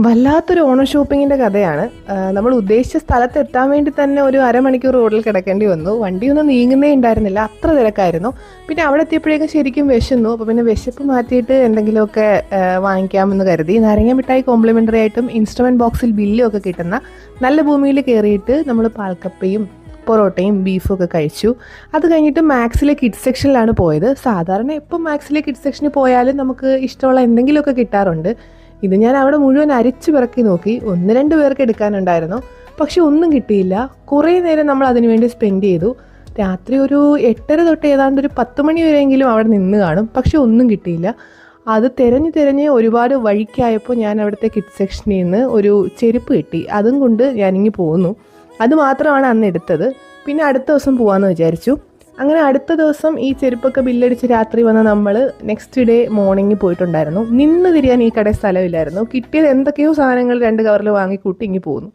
വല്ലാത്തൊരു ഓണം ഷോപ്പിങ്ങിൻ്റെ കഥയാണ്. നമ്മൾ ഉദ്ദേശിച്ച സ്ഥലത്ത് എത്താൻ വേണ്ടി തന്നെ ഒരു അരമണിക്കൂർ റോഡിൽ കിടക്കേണ്ടി വന്നു. വണ്ടിയൊന്നും നീങ്ങുന്നേ ഉണ്ടായിരുന്നില്ല, അത്ര തിരക്കായിരുന്നു. പിന്നെ അവിടെ എത്തിയപ്പോഴേക്കും ശരിക്കും വിശന്നു. അപ്പോൾ പിന്നെ വിശപ്പ് മാറ്റിയിട്ട് എന്തെങ്കിലുമൊക്കെ വാങ്ങിക്കാമെന്ന് കരുതി നാരങ്ങ മിഠായി കോംപ്ലിമെൻ്ററി ആയിട്ടും ഇൻസ്ട്രുമെൻറ്റ് ബോക്സിൽ ബില്ലും ഒക്കെ കിട്ടുന്ന നല്ല ഭൂമിയിൽ കയറിയിട്ട് നമ്മൾ പാൽക്കപ്പയും പൊറോട്ടയും ബീഫും ഒക്കെ കഴിച്ചു. അത് കഴിഞ്ഞിട്ട് മാക്സിലെ കിഡ്സ് സെക്ഷനിലാണ് പോയത്. സാധാരണ എപ്പം മാക്സിലെ കിഡ്സ് സെക്ഷനിൽ പോയാലും നമുക്ക് ഇഷ്ടമുള്ള എന്തെങ്കിലുമൊക്കെ കിട്ടാറുണ്ട്. ഇത് ഞാൻ അവിടെ മുഴുവൻ അരിച്ചു പിറക്കി നോക്കി. 1-2 പേർക്ക് എടുക്കാനുണ്ടായിരുന്നു, പക്ഷെ ഒന്നും കിട്ടിയില്ല. കുറേ നേരം നമ്മൾ അതിനു വേണ്ടി സ്പെൻഡ് ചെയ്തു. രാത്രി ഒരു 8:30 തൊട്ട് ഏതാണ്ട് ഒരു 10 മണി വരെയെങ്കിലും അവിടെ നിന്ന് കാണും, പക്ഷെ ഒന്നും കിട്ടിയില്ല. അത് തിരഞ്ഞ് ഒരുപാട് വഴിക്കായപ്പോൾ ഞാൻ അവിടുത്തെ കിഡ്സ് സെക്ഷനിൽ നിന്ന് ഒരു ചെരുപ്പ് കിട്ടി. അതും കൊണ്ട് ഞാനിങ്ങി പോന്നു. അത് മാത്രമാണ് അന്ന് എടുത്തത്. പിന്നെ അടുത്ത ദിവസം പോകാമെന്ന് വിചാരിച്ചു. അങ്ങനെ അടുത്ത ദിവസം ഈ ചെരുപ്പൊക്കെ ബില്ലടിച്ച് രാത്രി വന്ന് നമ്മൾ നെക്സ്റ്റ് ഡേ മോർണിംഗ് പോയിട്ടുണ്ടായിരുന്നു. നിന്ന് തിരിയാൻ ഈ കടയിൽ സ്ഥലമില്ലായിരുന്നു. കിട്ടിയത് എന്തൊക്കെയോ സാധനങ്ങൾ 2 കവറിൽ വാങ്ങിക്കൂട്ടി ഇങ്ങി പോന്നു.